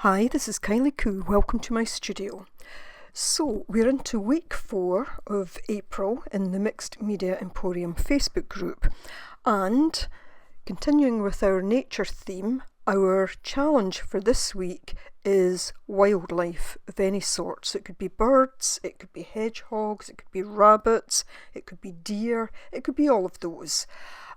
Hi, this is Kylie Coo. Welcome to my studio. So we're into week 4 of April in the Mixed Media Emporium Facebook group, and continuing with our nature theme, our challenge for this week is wildlife of any sort. So it could be birds, it could be hedgehogs, it could be rabbits, it could be deer, it could be all of those.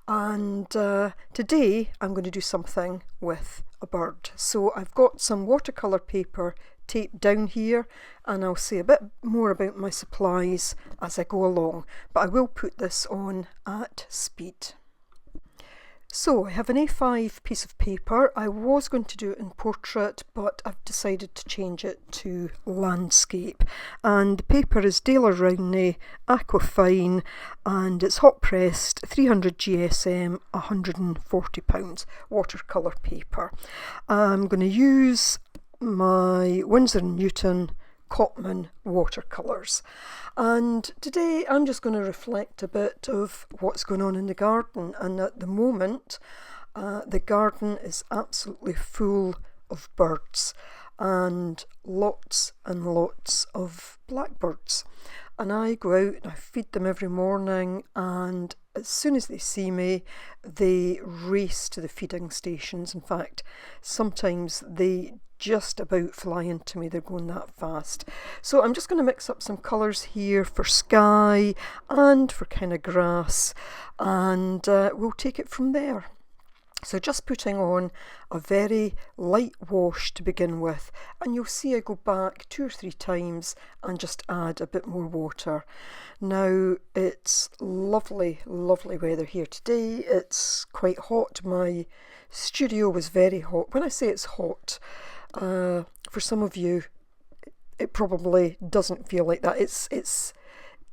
And today I'm going to do something with a bird. So I've got some watercolour paper taped down here, and I'll say a bit more about my supplies as I go along, but I will put this on at speed. So I have an A5 piece of paper. I was going to do it in portrait, but I've decided to change it to landscape. And the paper is Rowney, Aquafine, and it's Hotpressed, 300 GSM, £140 watercolour paper. I'm going to use my Winsor & Newton Cotman watercolours, and today I'm just going to reflect a bit of what's going on in the garden. And at the moment the garden is absolutely full of birds and lots of blackbirds, and I go out and I feed them every morning, and as soon as they see me they race to the feeding stations. In fact, sometimes they just about fly into me, they're going that fast. So I'm just going to mix up some colours here for sky and for kind of grass, and we'll take it from there. So just putting on a very light wash to begin with, and you'll see I go back 2 or 3 times and just add a bit more water. Now it's lovely weather here today. It's quite hot. My studio was very hot. When I say it's hot, for some of you it probably doesn't feel like that. It's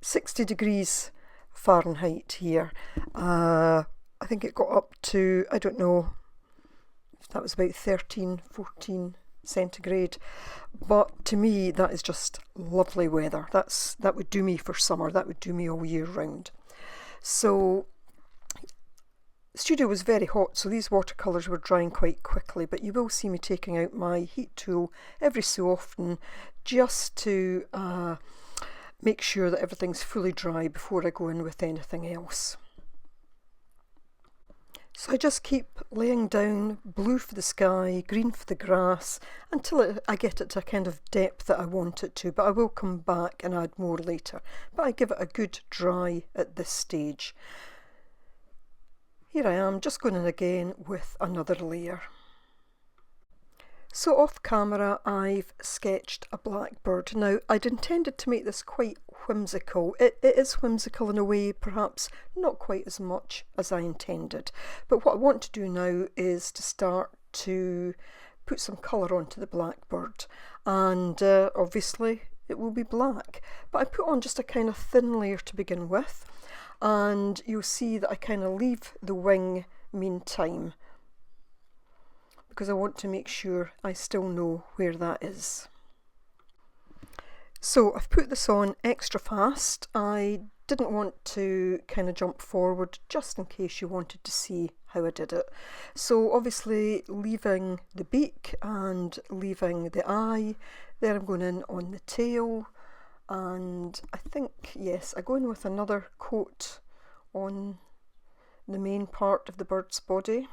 60 degrees Fahrenheit here. I think it got up to, I don't know, that was about 13-14 centigrade, but to me that is just lovely weather. That would do me for summer. That would do me all year round. So the studio was very hot, so these watercolours were drying quite quickly, but you will see me taking out my heat tool every so often just to make sure that everything's fully dry before I go in with anything else. So I just keep laying down blue for the sky, green for the grass, until I get it to a kind of depth that I want it to, but I will come back and add more later. But I give it a good dry at this stage. Here I am, just going in again with another layer. So off camera I've sketched a blackbird. Now I'd intended to make this quite whimsical. It is whimsical in a way, perhaps not quite as much as I intended. But what I want to do now is to start to put some colour onto the blackbird, and obviously it will be black. But I put on just a kind of thin layer to begin with, and you'll see that I kind of leave the wing meantime, because I want to make sure I still know where that is. So I've put this on extra fast. I didn't want to kind of jump forward, just in case you wanted to see how I did it. So obviously leaving the beak and leaving the eye. Then I'm going in on the tail, and I think, yes, I go in with another coat on the main part of the bird's body,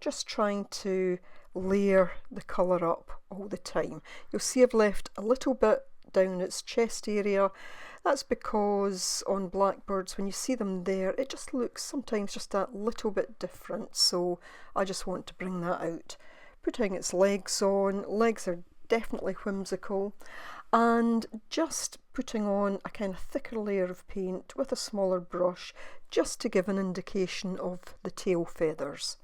just trying to layer the colour up all the time. You'll see I've left a little bit down its chest area. That's because on blackbirds, when you see them there, it just looks sometimes just that little bit different, so I just want to bring that out. Putting its legs on. Legs are definitely whimsical, and just putting on a kind of thicker layer of paint with a smaller brush, just to give an indication of the tail feathers.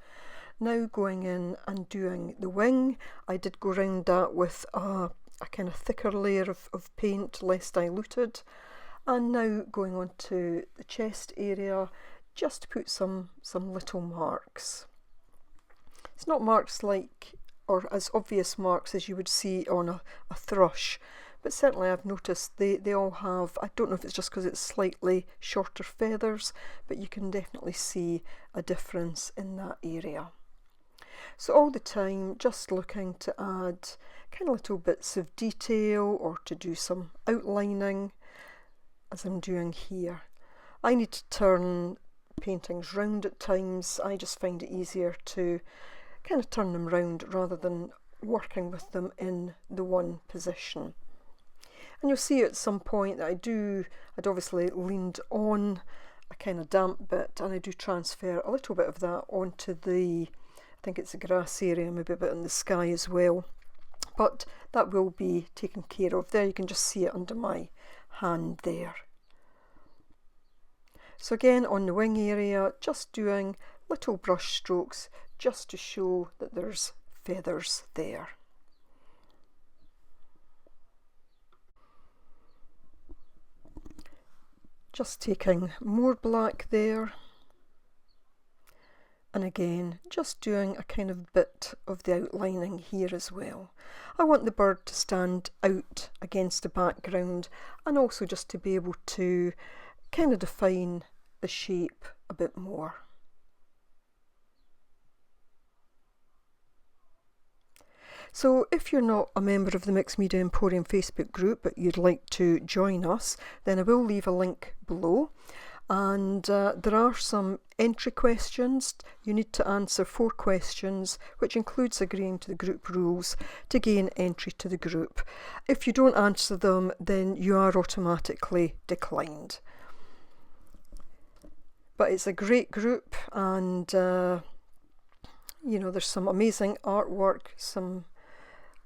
Now going in and doing the wing. I did go around that with a kind of thicker layer of paint, less diluted, and now going on to the chest area, just to put some little marks. It's not marks like, or as obvious marks as you would see on a thrush, but certainly I've noticed they all have, I don't know if it's just because it's slightly shorter feathers, but you can definitely see a difference in that area. So all the time just looking to add kind of little bits of detail or to do some outlining, as I'm doing here. I need to turn paintings round at times. I just find it easier to kind of turn them round rather than working with them in the one position. And you'll see at some point that I'd obviously leaned on a kind of damp bit, and I do transfer a little bit of that onto the, I think it's a grass area, maybe a bit in the sky as well. But that will be taken care of. There you can just see it under my hand there. So again, on the wing area, just doing little brush strokes just to show that there's feathers there. Just taking more black there, and again just doing a kind of bit of the outlining here as well. I want the bird to stand out against the background, and also just to be able to kind of define the shape a bit more. So if you're not a member of the Mixed Media Emporium Facebook group but you'd like to join us, then I will leave a link below. And there are some entry questions. You need to answer 4 questions, which includes agreeing to the group rules to gain entry to the group. If you don't answer them, then you are automatically declined. But it's a great group, and you know, there's some amazing artwork, some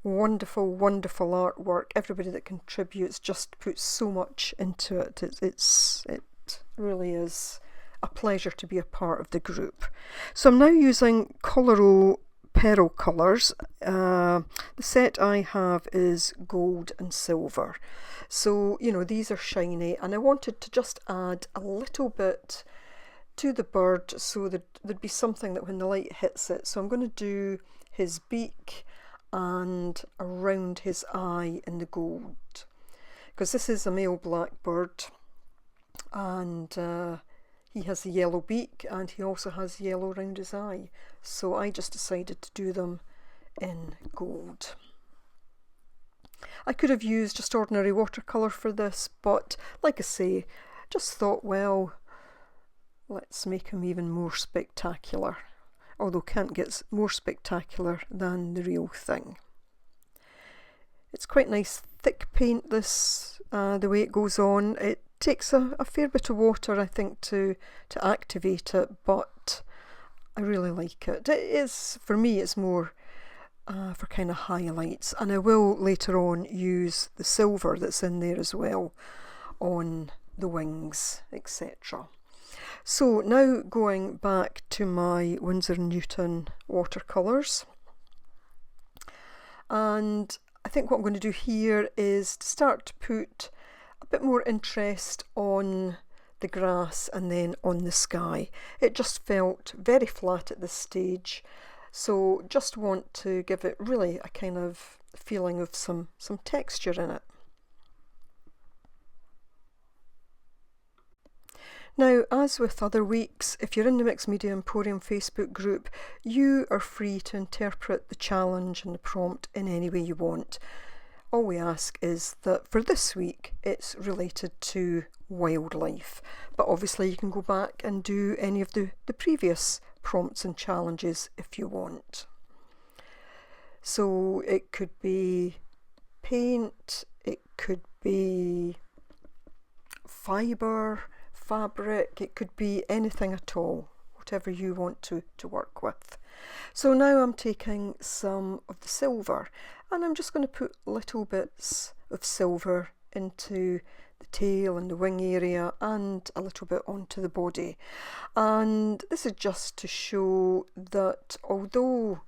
wonderful artwork. Everybody that contributes just puts so much into it. It really is a pleasure to be a part of the group. So I'm now using Coliro Pearl colours. The set I have is gold and silver. So, you know, these are shiny, and I wanted to just add a little bit to the bird so that there'd be something that when the light hits it. So I'm going to do his beak and around his eye in the gold, because this is a male blackbird, and he has a yellow beak and he also has yellow around his eye. So I just decided to do them in gold. I could have used just ordinary watercolour for this, but like I say, just thought, well, let's make him even more spectacular. Although can't get more spectacular than the real thing. It's quite nice thick paint, this, the way it goes on. It takes a fair bit of water, I think, to activate it, but I really like it. It is, for me, it's more for kind of highlights, and I will later on use the silver that's in there as well on the wings, etc. So now going back to my Winsor & Newton watercolours, and I think what I'm going to do here is to start to put a bit more interest on the grass and then on the sky. It just felt very flat at this stage, so just want to give it really a kind of feeling of some texture in it. Now, as with other weeks, if you're in the Mixed Media Emporium Facebook group, you are free to interpret the challenge and the prompt in any way you want. All we ask is that for this week, it's related to wildlife. But obviously you can go back and do any of the previous prompts and challenges if you want. So it could be paint, it could be fibre, fabric, it could be anything at all, whatever you want to work with. So now I'm taking some of the silver, and I'm just going to put little bits of silver into the tail and the wing area and a little bit onto the body. And this is just to show that although,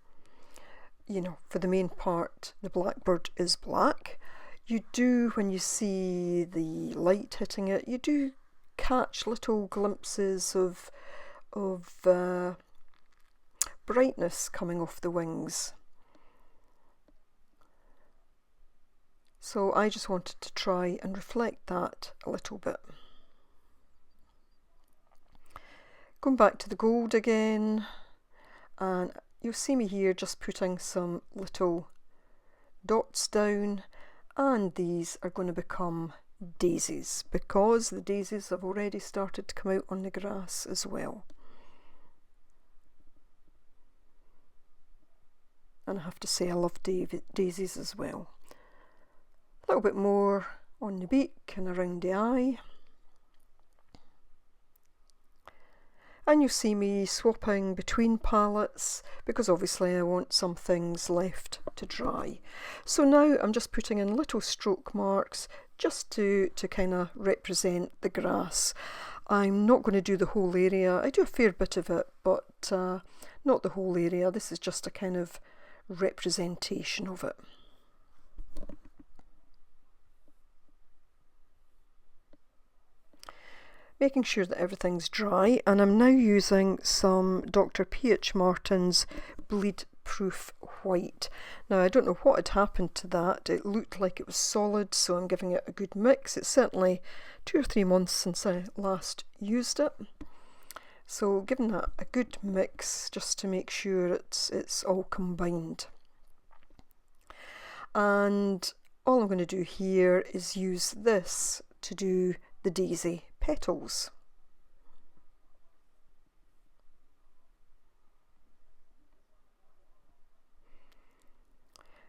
you know, for the main part the blackbird is black, you do, when you see the light hitting it, you do catch little glimpses of brightness coming off the wings. So I just wanted to try and reflect that a little bit. Going back to the gold again, and you'll see me here just putting some little dots down, and these are going to become daisies because the daisies have already started to come out on the grass as well. And I have to say I love daisies as well. A little bit more on the beak and around the eye. And you'll see me swapping between palettes because obviously I want some things left to dry. So now I'm just putting in little stroke marks just to kind of represent the grass. I'm not going to do the whole area. I do a fair bit of it, but not the whole area. This is just a kind of representation of it. Making sure that everything's dry, and I'm now using some Dr. P.H. Martin's Bleedproof White. Now I don't know what had happened to that. It looked like it was solid, so I'm giving it a good mix. It's certainly 2 or 3 months since I last used it. So giving that a good mix just to make sure it's all combined. And all I'm going to do here is use this to do the daisy petals.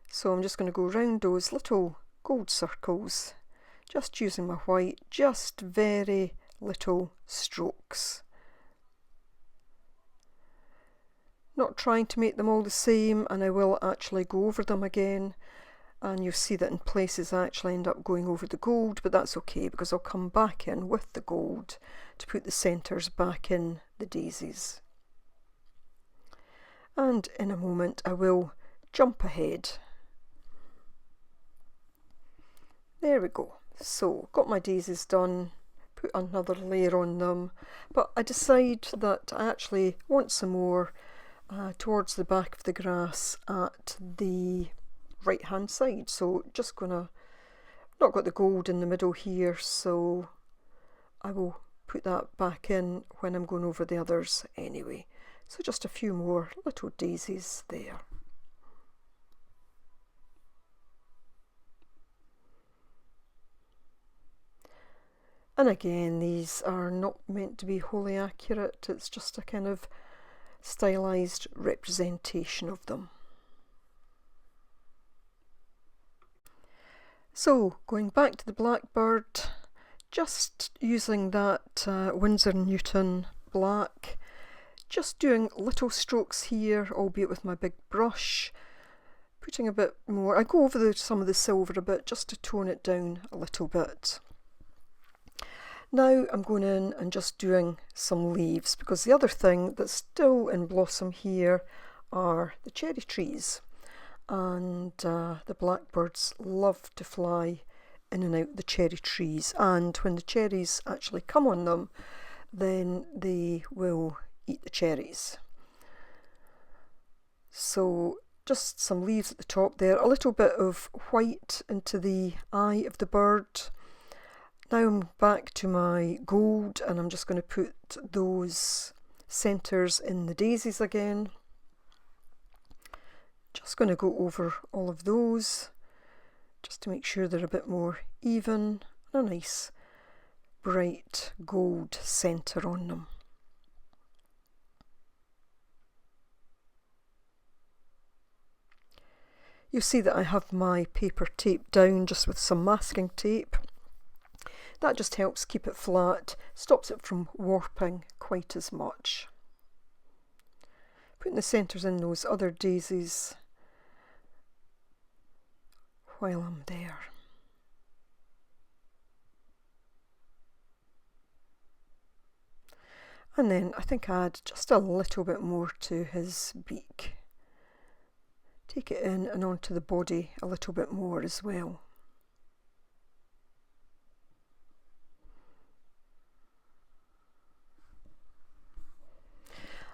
So I'm just going to go around those little gold circles, just using my white, just very little strokes. Not trying to make them all the same, and I will actually go over them again, and you'll see that in places I actually end up going over the gold, but that's okay because I'll come back in with the gold to put the centres back in the daisies. And in a moment I will jump ahead. There we go. So got my daisies done, put another layer on them, but I decide that I actually want some more towards the back of the grass at the right hand side. So just gonna, not got the gold in the middle here, so I will put that back in when I'm going over the others anyway. So just a few more little daisies there. And again, these are not meant to be wholly accurate, it's just a kind of stylized representation of them. So going back to the Blackbird, just using that Winsor Newton black, just doing little strokes here, albeit with my big brush, putting a bit more. I go over some of the silver a bit just to tone it down a little bit. Now I'm going in and just doing some leaves, because the other thing that's still in blossom here are the cherry trees, and the blackbirds love to fly in and out the cherry trees, and when the cherries actually come on them, then they will eat the cherries. So just some leaves at the top there, a little bit of white into the eye of the bird. Now I'm back to my gold, and I'm just going to put those centres in the daisies again. Just going to go over all of those just to make sure they're a bit more even, and a nice bright gold centre on them. You'll see that I have my paper taped down just with some masking tape. That just helps keep it flat, stops it from warping quite as much. Putting the centres in those other daisies while I'm there. And then I think I add just a little bit more to his beak. Take it in and onto the body a little bit more as well.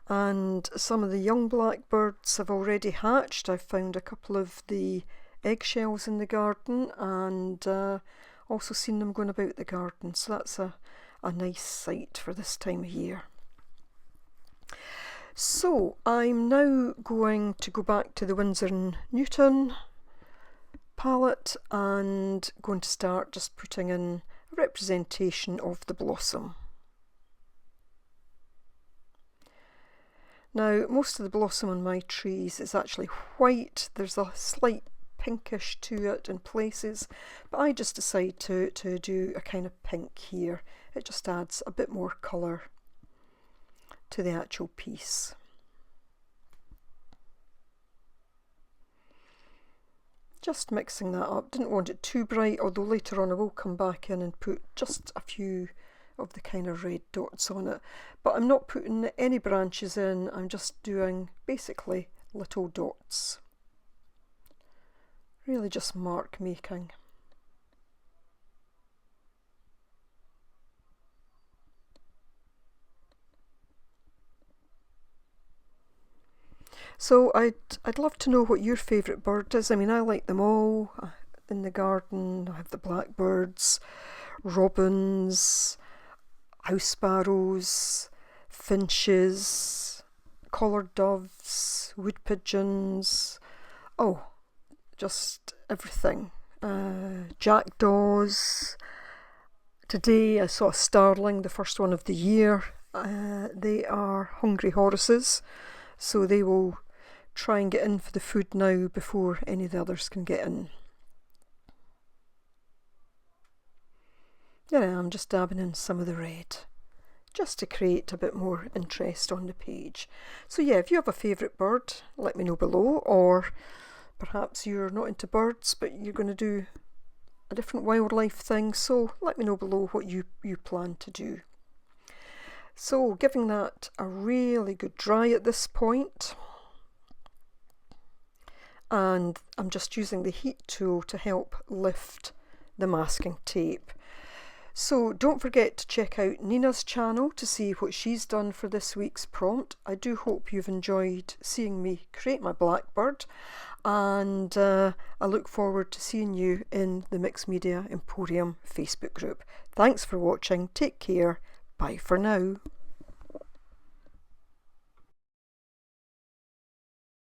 And some of the young blackbirds have already hatched. I've found a couple of the eggshells in the garden, and also seen them going about the garden, so that's a nice sight for this time of year. So I'm now going to go back to the Winsor and Newton palette and going to start just putting in a representation of the blossom. Now, most of the blossom on my trees is actually white. There's a slight pinkish to it in places, but I just decide to do a kind of pink here. It just adds a bit more colour to the actual piece. Just mixing that up. Didn't want it too bright, although later on I will come back in and put just a few of the kind of red dots on it. But I'm not putting any branches in, I'm just doing basically little dots. Really just mark making. So I'd love to know what your favourite bird is. I mean, I like them all. In the garden I have the blackbirds, robins, house sparrows, finches, collared doves, wood pigeons, oh, just everything. Jackdaws. Today I saw a starling, the first one of the year. They are hungry horses, so they will try and get in for the food now before any of the others can get in. Yeah, I'm just dabbing in some of the red, just to create a bit more interest on the page. So yeah, if you have a favourite bird, let me know below, or perhaps you're not into birds but you're going to do a different wildlife thing, so let me know below what you plan to do. So giving that a really good dry at this point, and I'm just using the heat tool to help lift the masking tape. So don't forget to check out Nina's channel to see what she's done for this week's prompt. I do hope you've enjoyed seeing me create my blackbird, and I look forward to seeing you in the Mixed Media Emporium Facebook group. Thanks for watching, take care, bye for now.